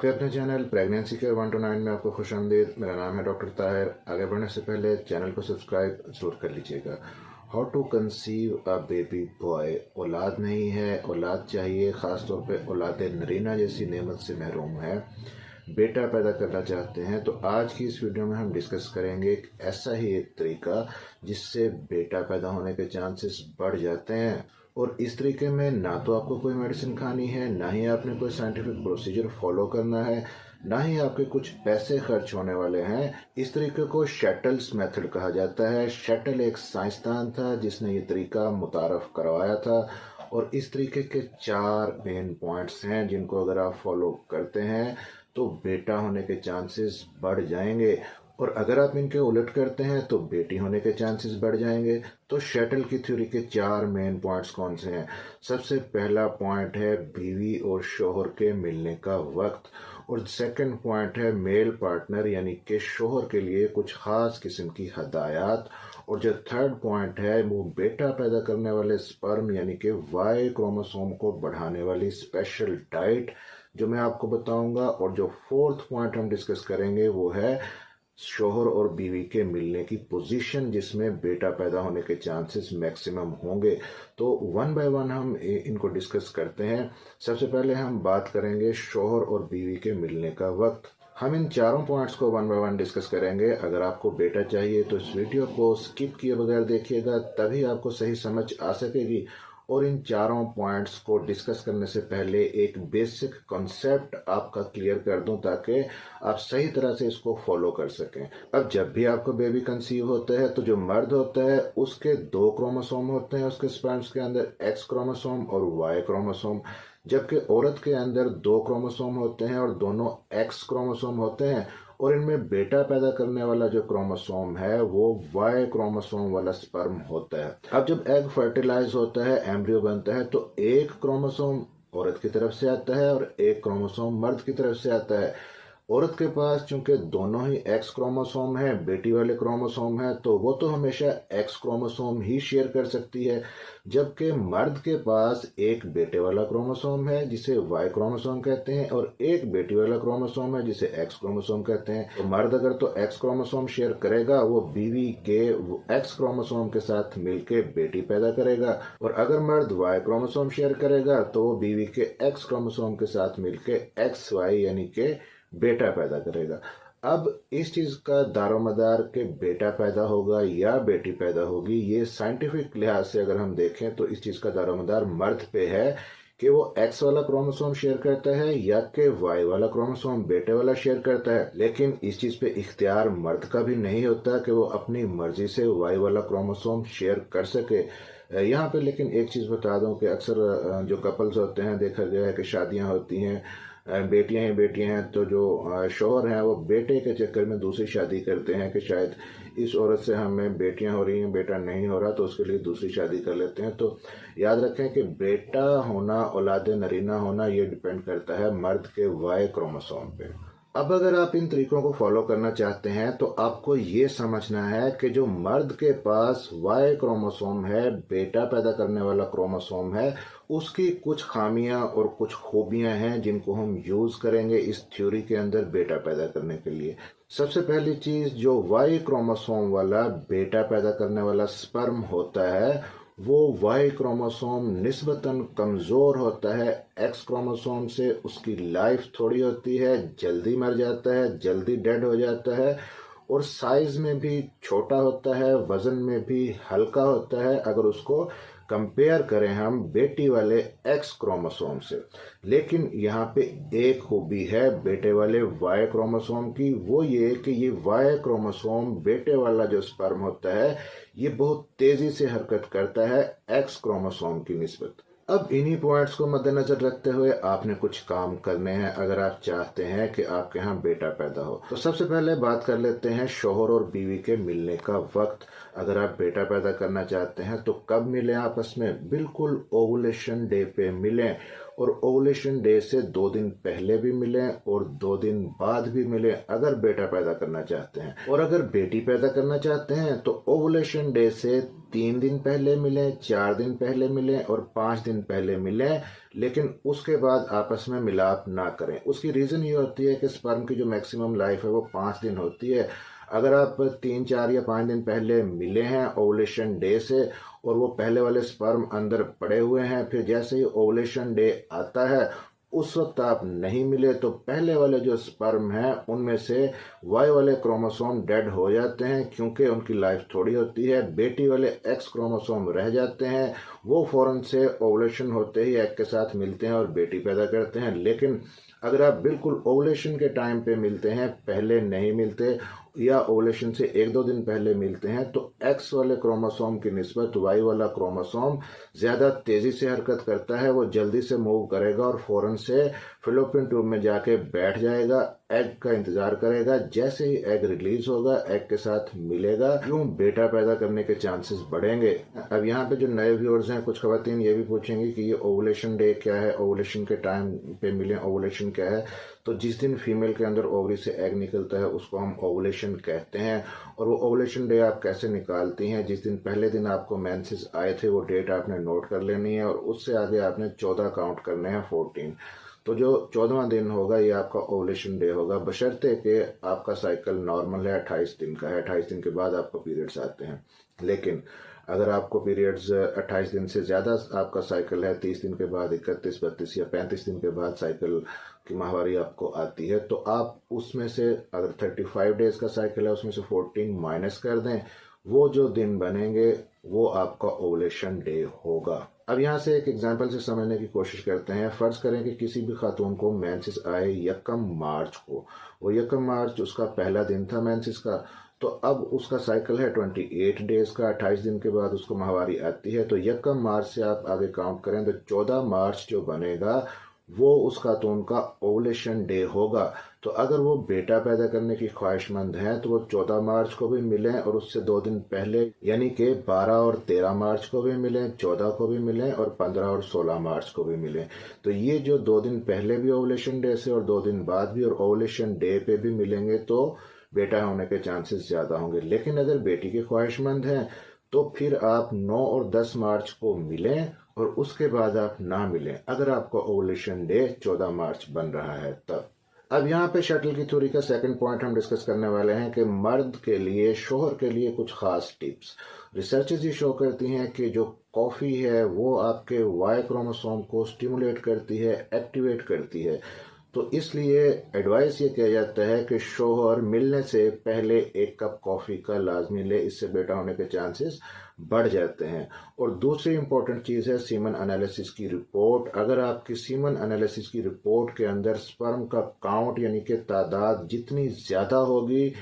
आपके अपने channel pregnancy care 1 to 9 में आपको खुशामदीद। मेरा नाम है डॉक्टर ताहिर। आगे बढ़ने से पहले चैनल को सब्सक्राइब जरूर कर लीजिएगा। How to conceive a baby boy. औलाद नहीं है, औलाद चाहिए, ख़ासतौर पे औलाद नरीना जैसी नेमत से महरूम है, बेटा पैदा करना चाहते हैं। तो आज की इस वीडियो में हम डिस्कस करेंगे ऐसा ही एक तरीका जिससे बेटा पैदा होने के चांसेस बढ़ जाते हैं। और इस तरीके में ना तो आपको कोई मेडिसिन खानी है, ना ही आपने कोई साइंटिफिक प्रोसीजर फॉलो करना है, ना ही आपके कुछ पैसे खर्च होने वाले हैं। इस तरीके को शटल्स मेथड कहा जाता है। शटल एक साइंसदान था जिसने ये तरीका मुतारफ करवाया था। और इस तरीके के 4 मेन पॉइंट्स हैं जिनको अगर आप फॉलो करते हैं तो बेटा होने के चांसेस बढ़ जाएंगे, और अगर आप इनके उलट करते हैं तो बेटी होने के चांसेस बढ़ जाएंगे। तो शटल की थ्योरी के 4 मेन पॉइंट्स कौन से हैं? सबसे पहला पॉइंट है बीवी और शोहर के मिलने का वक्त, और सेकंड पॉइंट है मेल पार्टनर यानी कि शोहर के लिए कुछ खास किस्म की हदायत, और जो थर्ड पॉइंट है वो बेटा पैदा करने वाले स्पर्म यानी कि वाई क्रोमोसोम को बढ़ाने वाली स्पेशल डाइट जो मैं आपको बताऊंगा। और जो फोर्थ पॉइंट हम डिस्कस करेंगे वो है शोहर और बीवी के मिलने की पोजीशन जिसमें बेटा पैदा होने के चांसेस मैक्सिमम होंगे। तो वन बाय वन हम इनको डिस्कस करते हैं। सबसे पहले हम बात करेंगे शोहर और बीवी के मिलने का वक्त। हम इन चारों पॉइंट्स को वन बाय वन डिस्कस करेंगे। अगर आपको बेटा चाहिए तो इस वीडियो को स्किप किए बगैर देखिएगा, तभी आपको सही समझ आ सकेगी। और इन चारों पॉइंट्स को डिस्कस करने से पहले एक बेसिक कॉन्सेप्ट आपका क्लियर कर दूं ताकि आप सही तरह से इसको फॉलो कर सकें। अब जब भी आपको बेबी कंसीव होता है तो जो मर्द होता है उसके 2 क्रोमोसोम होते हैं उसके स्पर्म्स के अंदर, एक्स क्रोमोसोम और वाई क्रोमोसोम, जबकि औरत के अंदर 2 क्रोमोसोम होते हैं और दोनों एक्स क्रोमोसोम होते हैं। और इनमें बेटा पैदा करने वाला जो क्रोमोसोम है वो वाई क्रोमोसोम वाला स्पर्म होता है। अब जब एग फर्टिलाइज होता है, एम्ब्रियो बनता है, तो एक क्रोमोसोम औरत की तरफ से आता है और एक क्रोमोसोम मर्द की तरफ से आता है। औरत के पास चूंकि दोनों ही एक्स क्रोमोसोम है, बेटी वाले क्रोमोसोम है, तो वो तो हमेशा एक्स क्रोमोसोम ही शेयर कर सकती है, जबकि मर्द के पास एक बेटे वाला क्रोमोसोम है जिसे वाई क्रोमोसोम कहते हैं और एक बेटी वाला क्रोमोसोम है जिसे एक्स क्रोमोसोम कहते हैं। तो मर्द अगर तो एक्स क्रोमोसोम शेयर करेगा वो बीवी के एक्स क्रोमोसोम के साथ मिलके बेटी पैदा करेगा, और अगर मर्द वाई क्रोमोसोम शेयर करेगा तो वो बीवी के एक्स क्रोमोसोम के साथ मिलके एक्स वाई यानी के बेटा पैदा करेगा। अब इस चीज का दारोमदार के बेटा पैदा होगा या बेटी पैदा होगी, ये साइंटिफिक लिहाज से अगर हम देखें तो इस चीज का दारोमदार मर्द पे है कि वो एक्स वाला क्रोमोसोम शेयर करता है या कि वाई वाला क्रोमोसोम बेटे वाला शेयर करता है। लेकिन इस चीज पे इख्तियार मर्द का भी नहीं होता कि वो अपनी मर्जी से वाई वाला क्रोमोसोम शेयर कर सके। यहाँ पे लेकिन एक चीज बता दूं कि अक्सर जो कपल्स होते हैं देखा गया है कि शादियां होती हैं, बेटियां ही बेटियां हैं, तो जो शोहर हैं वो बेटे के चक्कर में दूसरी शादी करते हैं कि शायद इस औरत से हमें बेटियां हो रही हैं, बेटा नहीं हो रहा, तो उसके लिए दूसरी शादी कर लेते हैं। तो याद रखें कि बेटा होना, औलाद नरीना होना, ये डिपेंड करता है मर्द के वाई क्रोमोसोम पे। अब अगर आप इन तरीकों को फॉलो करना चाहते हैं तो आपको ये समझना है कि जो मर्द के पास वाई क्रोमोसोम है, बेटा पैदा करने वाला क्रोमोसोम है, उसकी कुछ खामियां और कुछ खूबियां हैं जिनको हम यूज करेंगे इस थ्योरी के अंदर बेटा पैदा करने के लिए। सबसे पहली चीज, जो वाई क्रोमोसोम वाला बेटा पैदा करने वाला स्पर्म होता है वो वाई क्रोमोसोम निस्बतन कमजोर होता है एक्स क्रोमोसोम से। उसकी लाइफ थोड़ी होती है, जल्दी मर जाता है, जल्दी डेड हो जाता है, और साइज में भी छोटा होता है, वजन में भी हल्का होता है अगर उसको कंपेयर करें हम बेटी वाले एक्स क्रोमोसोम से। लेकिन यहाँ पे एक खूबी है बेटे वाले वाई क्रोमोसोम की, वो ये कि ये वाई क्रोमोसोम बेटे वाला जो स्पर्म होता है ये बहुत तेजी से हरकत करता है एक्स क्रोमोसोम की निस्बत। अब इन्हीं पॉइंट्स को मद्देनजर रखते हुए आपने कुछ काम करने हैं अगर आप चाहते हैं कि आपके यहाँ बेटा पैदा हो। तो सबसे पहले बात कर लेते हैं शोहर और बीवी के मिलने का वक्त। अगर आप बेटा पैदा करना चाहते हैं तो कब मिलें आपस में? बिल्कुल ओवुलेशन डे पे मिलें, और ओवुलेशन डे से 2 दिन पहले भी मिलें और 2 दिन बाद भी मिलें अगर बेटा पैदा करना चाहते हैं। और अगर बेटी पैदा करना चाहते हैं तो ओवुलेशन डे से 3 दिन पहले मिलें, 4 दिन पहले मिलें और 5 दिन पहले मिलें, लेकिन उसके बाद आपस में मिलाप ना करें। उसकी रीज़न ये होती है कि स्पर्म की जो मैक्सिमम लाइफ है वो 5 दिन होती है। अगर आप 3, 4 या 5 दिन पहले मिले हैं ओवुलेशन डे से और वो पहले वाले स्पर्म अंदर पड़े हुए हैं, फिर जैसे ही ओवुलेशन डे आता है उस वक्त आप नहीं मिले, तो पहले वाले जो स्पर्म हैं उनमें से वाई वाले क्रोमोसोम डेड हो जाते हैं क्योंकि उनकी लाइफ थोड़ी होती है। बेटी वाले एक्स क्रोमोसोम रह जाते हैं, वो फौरन से ओवुलेशन होते ही एग के साथ मिलते हैं और बेटी पैदा करते हैं। लेकिन अगर आप बिल्कुल ओवुलेशन के टाइम पे मिलते हैं, पहले नहीं मिलते या ओवुलेशन से 1-2 दिन पहले मिलते हैं, तो एक्स वाले क्रोमोसोम की निस्बत वाई वाला क्रोमोसोम ज़्यादा तेज़ी से हरकत करता है। वो जल्दी से मूव करेगा और फौरन से फिलोपियन ट्यूब में जाके बैठ जाएगा, एग का इंतजार करेगा। जैसे ही एग रिलीज होगा, एग के साथ मिलेगा, यूं बेटा पैदा करने के चांसेस बढ़ेंगे। अब यहाँ पे जो नए व्यूअर्स हैं, कुछ खवातीन ये भी पूछेंगी कि ये ओवुलेशन डे क्या है, ओवुलेशन के टाइम पे मिले ओवुलेशन क्या है। तो जिस दिन फीमेल के अंदर ओवरी से एग निकलता है उसको हम ओवुलेशन कहते हैं। और वो ओवुलेशन डे आप कैसे निकालती हैं? जिस दिन पहले दिन आपको मेंसेस आए थे वो डेट आपने नोट कर लेनी है और उससे आगे आपने 14 काउंट करने हैं, 14। तो जो 14वां दिन होगा ये आपका ओवुलेशन डे होगा, बशर्ते कि आपका साइकिल नॉर्मल है, 28 दिन का है। 28 दिन के बाद आपको पीरियड्स आते हैं। लेकिन अगर आपको पीरियड्स 28 दिन से ज़्यादा आपका साइकिल है, 30 दिन के बाद, 31, 32 या 35 दिन के बाद साइकिल की माहवारी आपको आती है, तो आप उसमें से अगर 35 डेज का साइकिल है उसमें से 14 माइनस कर दें। वो जो दिन बनेंगे वो आपका ओवुलेशन डे होगा। अब यहाँ से एक एग्जांपल से समझने की कोशिश करते हैं। फर्ज करें कि किसी भी खातून को मेंसेस आए 1 मार्च को, वो 1 मार्च उसका पहला दिन था मेंसेस का, तो अब उसका साइकिल है 28 डेज का, 28 दिन के बाद उसको माहवारी आती है। तो 1 मार्च से आप आगे काउंट करें तो 14 मार्च जो बनेगा वो उस खातून का ओवुलेशन डे होगा। तो अगर वो बेटा पैदा करने की ख्वाहिशमंद हैं तो वो 14 मार्च को भी मिलें और उससे 2 दिन पहले यानी कि 12 और 13 मार्च को भी मिलें, 14 को भी मिलें और 15 और 16 मार्च को भी मिलें। तो ये जो 2 दिन पहले भी ओवुलेशन डे से और 2 दिन बाद भी और ओवुलेशन डे पे भी मिलेंगे तो बेटा होने के चांसेस ज़्यादा होंगे। लेकिन अगर बेटी के ख्वाहिशमंद हैं तो फिर आप 9 और 10 मार्च को मिलें और उसके बाद आप ना मिलें अगर आपका ओवुलेशन डे 14 मार्च बन रहा है तब। अब यहाँ पे शटल की थ्योरी का सेकंड पॉइंट हम डिस्कस करने वाले हैं कि मर्द के लिए, शोहर के लिए कुछ खास टिप्स। रिसर्चेस ये शो करती हैं कि जो कॉफ़ी है वो आपके वाई क्रोमोसोम को स्टिमुलेट करती है, एक्टिवेट करती है। तो इसलिए एडवाइस ये किया जाता है कि शोहर मिलने से पहले 1 कप कॉफ़ी का लाजमी ले, इससे बेटा होने के चांसेस बढ़ जाते हैं। और दूसरी इंपॉर्टेंट चीज़ है सीमन एनालिसिस की रिपोर्ट। अगर आपकी सीमन एनालिसिस की रिपोर्ट के अंदर स्पर्म का काउंट यानी कि तादाद जितनी ज़्यादा होगी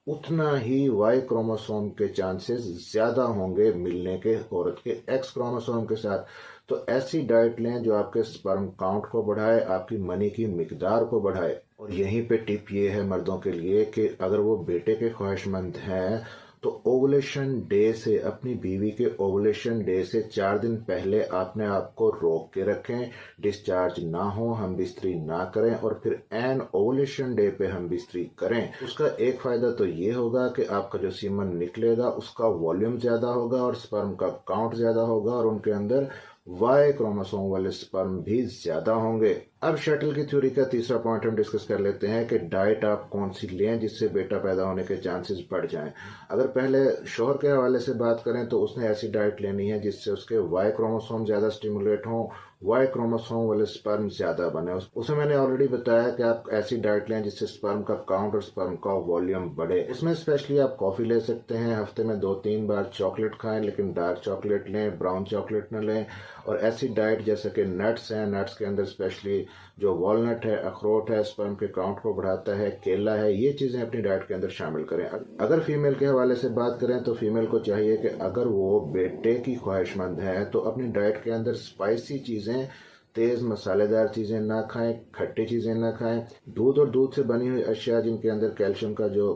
उतना ही वाई क्रोमोसोम के चांसेस ज़्यादा होंगे मिलने के औरत के एक्स क्रोमोसोम के साथ। तो ऐसी डाइट लें जो आपके स्पर्म काउंट को बढ़ाए, आपकी मनी की मिकदार को बढ़ाए। और यहीं पे टिप ये है मर्दों के लिए कि अगर वो बेटे के ख्वाहिशमंद हैं तो ओवुलेशन डे से, अपनी बीवी के ओवुलेशन डे से 4 दिन पहले आपने आपको रोक के रखें, डिस्चार्ज ना हो, हम बिस्तरी ना करें और फिर एन ओवुलेशन डे पे हम बिस्तरी करें। उसका एक फ़ायदा तो ये होगा कि आपका जो सीमन निकलेगा उसका वॉल्यूम ज़्यादा होगा और स्पर्म का काउंट ज़्यादा होगा और उनके अंदर वाई क्रोमोसोम वाले स्पर्म भी ज़्यादा होंगे। अब शटल की थ्योरी का तीसरा पॉइंट हम डिस्कस कर लेते हैं कि डाइट आप कौन सी लें जिससे बेटा पैदा होने के चांसेस बढ़ जाएं। अगर पहले शोहर के हवाले से बात करें तो उसने ऐसी डाइट लेनी है जिससे उसके वाई क्रोमोसोम ज़्यादा स्टिमुलेट हों, वाई क्रोमोसोम वाले स्पर्म ज़्यादा बने। उसे मैंने ऑलरेडी बताया कि आप ऐसी डाइट लें जिससे स्पर्म का काउंट और स्पर्म का वॉल्यूम बढ़े। उसमें स्पेशली आप कॉफ़ी ले सकते हैं, हफ्ते में 2-3 बार चॉकलेट खाएं लेकिन डार्क चॉकलेट लें, ब्राउन चॉकलेट न लें। और ऐसी डाइट जैसे कि नट्स हैं, नट्स के अंदर स्पेशली जो वॉलनट है, अखरोट है, स्पर्म के काउंट को बढ़ाता है, केला है, ये चीज़ें अपनी डाइट के अंदर शामिल करें। अगर फीमेल के हवाले से बात करें तो फीमेल को चाहिए कि अगर वो बेटे की ख्वाहिशमंद है तो अपनी डाइट के अंदर स्पाइसी चीज़ें तेज़ मसालेदार चीज़ें ना खाएं, खट्टी चीज़ें ना खाएं। दूध और दूध से बनी हुई अशिया जिनके अंदर कैल्शियम का जो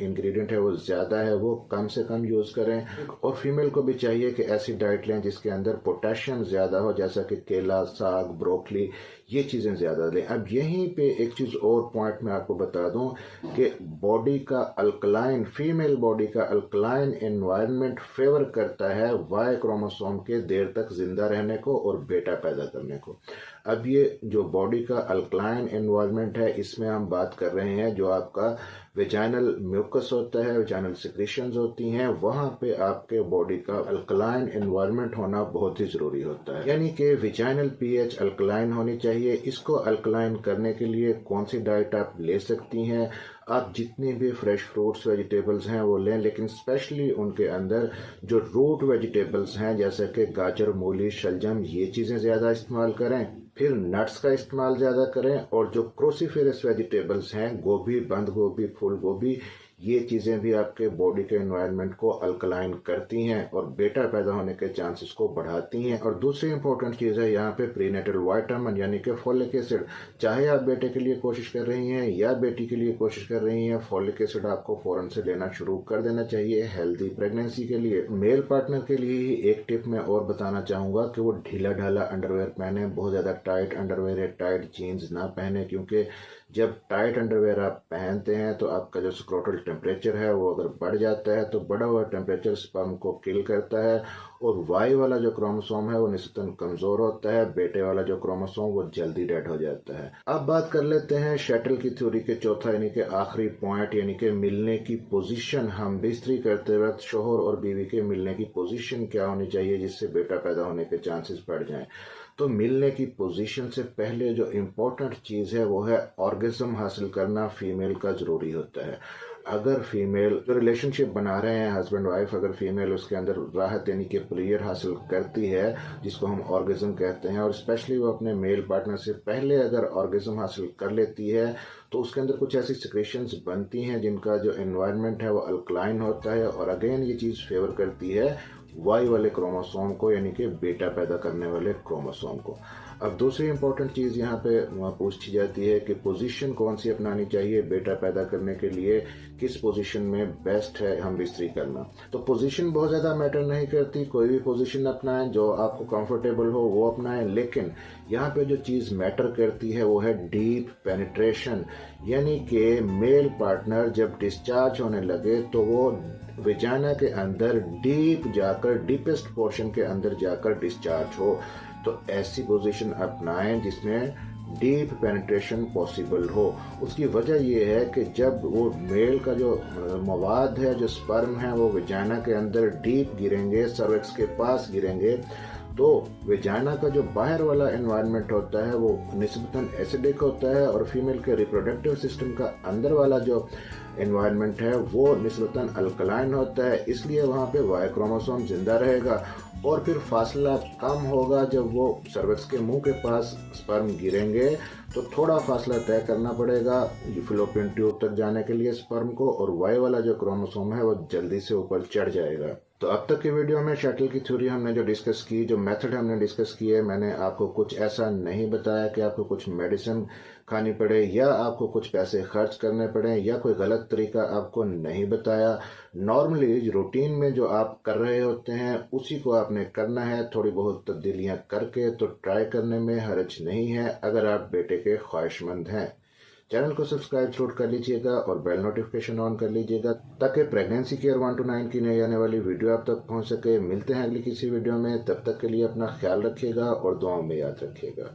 इंग्रेडिएंट है वो ज़्यादा है वो कम से कम यूज़ करें। और फीमेल को भी चाहिए कि ऐसी डाइट लें जिसके अंदर पोटेशियम ज़्यादा हो, जैसा कि केला, साग, ब्रोकली, ये चीज़ें ज़्यादा लें। अब यहीं पे एक चीज़ और पॉइंट मैं आपको बता दूं कि बॉडी का अल्कलाइन, फीमेल बॉडी का अल्कलाइन एनवायरनमेंट फेवर करता है वाई क्रोमोसोम के देर तक जिंदा रहने को और बेटा पैदा करने को। अब ये जो बॉडी का अल्कलाइन एनवायरनमेंट है, इसमें हम बात कर रहे हैं जो आपका वेजाइनल म्यूकस होता है, वेजाइनल सिक्रीशंस होती हैं, वहां पे आपके बॉडी का अल्कलाइन एनवायरनमेंट होना बहुत ही जरूरी होता है। यानी कि वेजाइनल पीएच अल्कलाइन होनी चाहिए। इसको अल्कलाइन करने के लिए कौन सी डाइट आप ले सकती हैं? आप जितनी भी फ्रेश फ्रूट्स वेजिटेबल्स हैं वो लें, लेकिन स्पेशली उनके अंदर जो रूट वेजिटेबल्स हैं जैसे कि गाजर, मूली, शलजम, ये चीज़ें ज़्यादा इस्तेमाल करें। फिर नट्स का इस्तेमाल ज़्यादा करें। और जो क्रोसीफेरस वेजिटेबल्स हैं, गोभी, बंद गोभी, फूल गोभी, ये चीज़ें भी आपके बॉडी के एनवायरनमेंट को अल्कलाइन करती हैं और बेटा पैदा होने के चांसेस को बढ़ाती हैं। और दूसरी इंपॉर्टेंट चीज़ है यहाँ पे प्रीनेटल विटामिन यानी कि फॉलिक एसिड। चाहे आप बेटे के लिए कोशिश कर रही हैं या बेटी के लिए कोशिश कर रही हैं, फॉलिक एसिड आपको फौरन से लेना शुरू कर देना चाहिए हेल्दी प्रेगनेंसी के लिए। मेल पार्टनर के लिए ही एक टिप मैं और बताना चाहूँगा कि वो ढीला ढाला अंडरवेयर पहने, बहुत ज़्यादा टाइट अंडरवेयर या टाइट जीन्स ना पहने, क्योंकि जब टाइट अंडरवेयर आप पहनते हैं तो आपका जो स्क्रोटल टेम्परेचर है वो अगर बढ़ जाता है तो बढ़ा हुआ टेम्परेचर स्पर्म को किल करता है और वाई वाला जो क्रोमोसोम है वो निस्बतन कमजोर होता है, बेटे वाला जो क्रोमोसोम वो जल्दी डेड हो जाता है। अब बात कर लेते हैं शटल की थ्योरी के चौथा यानी कि आखिरी पॉइंट, यानी कि मिलने की पोजीशन। हम बिस्तरी करते वक्त शोहर और बीवी के मिलने की पोजीशन क्या होनी चाहिए जिससे बेटा पैदा होने के चांसेस बढ़ जाएं। तो मिलने की पोजीशन से पहले जो इम्पोर्टेंट चीज़ है वो है ऑर्गेज्म हासिल करना फीमेल का ज़रूरी होता है। अगर फीमेल जो रिलेशनशिप बना रहे हैं हस्बैंड वाइफ, अगर फीमेल उसके अंदर राहत यानी कि प्लेयर हासिल करती है जिसको हम ऑर्गेज्म कहते हैं, और स्पेशली वो अपने मेल पार्टनर से पहले अगर ऑर्गेज्म हासिल कर लेती है तो उसके अंदर कुछ ऐसी सिक्रेशंस बनती हैं जिनका जो एनवायरनमेंट है वो अल्कलाइन होता है और अगेन ये चीज़ फेवर करती है वाई वाले क्रोमोसोम को यानी कि बेटा पैदा करने वाले क्रोमोसोम को। अब दूसरी इंपॉर्टेंट चीज़ यहाँ पे पूछी जाती है कि पोजीशन कौन सी अपनानी चाहिए बेटा पैदा करने के लिए, किस पोजीशन में बेस्ट है हम बिस्तरी करना। तो पोजीशन बहुत ज़्यादा मैटर नहीं करती, कोई भी पोजीशन अपनाएं जो आपको कंफर्टेबल हो वो अपनाएं, लेकिन यहाँ पे जो चीज़ मैटर करती है वो है डीप पेनिट्रेशन, यानी कि मेल पार्टनर जब डिस्चार्ज होने लगे तो वो वेजाना के अंदर डीप जाकर, डीपेस्ट पोर्शन के अंदर जाकर डिस्चार्ज हो। तो ऐसी पोजीशन अपनाएं जिसमें डीप पेनिट्रेशन पॉसिबल हो। उसकी वजह यह है कि जब वो मेल का जो मवाद है, जो स्पर्म है, वो वेजाना के अंदर डीप गिरेंगे, सर्विक्स के पास गिरेंगे, तो वेजाना का जो बाहर वाला एनवायरनमेंट होता है वो निस्बतन एसिडिक होता है और फीमेल के रिप्रोडक्टिव सिस्टम का अंदर वाला जो एनवायरनमेंट है वो निस्बतन अल्कलाइन होता है। इसलिए वहाँ पे वाई क्रोमोसोम जिंदा रहेगा और फिर फासला कम होगा। जब वो सर्विक्स के मुंह के पास स्पर्म गिरेंगे तो थोड़ा फासला तय करना पड़ेगा फिलोपियन ट्यूब तक जाने के लिए स्पर्म को, और वाई वाला जो क्रोमोसोम है वो जल्दी से ऊपर चढ़ जाएगा। तो अब तक की वीडियो में शटल की थ्योरी हमने जो डिस्कस की, जो मेथड हमने डिस्कस किए, मैंने आपको कुछ ऐसा नहीं बताया कि आपको कुछ मेडिसिन खानी पड़े या आपको कुछ पैसे खर्च करने पड़े या कोई गलत तरीका आपको नहीं बताया। नॉर्मली रूटीन में जो आप कर रहे होते हैं उसी को आपने करना है, थोड़ी बहुत तब्दीलियां करके तो ट्राई करने में हर्ज नहीं है अगर आप बेटे के ख्वाहिशमंद हैं। चैनल को सब्सक्राइब जरूर कर लीजिएगा और बेल नोटिफिकेशन ऑन कर लीजिएगा ताकि प्रेगनेंसी केयर 1 to 9 की नई आने वाली वीडियो आप तक पहुंच सके। मिलते हैं अगली किसी वीडियो में, तब तक के लिए अपना ख्याल रखिएगा और दुआओं में याद रखिएगा।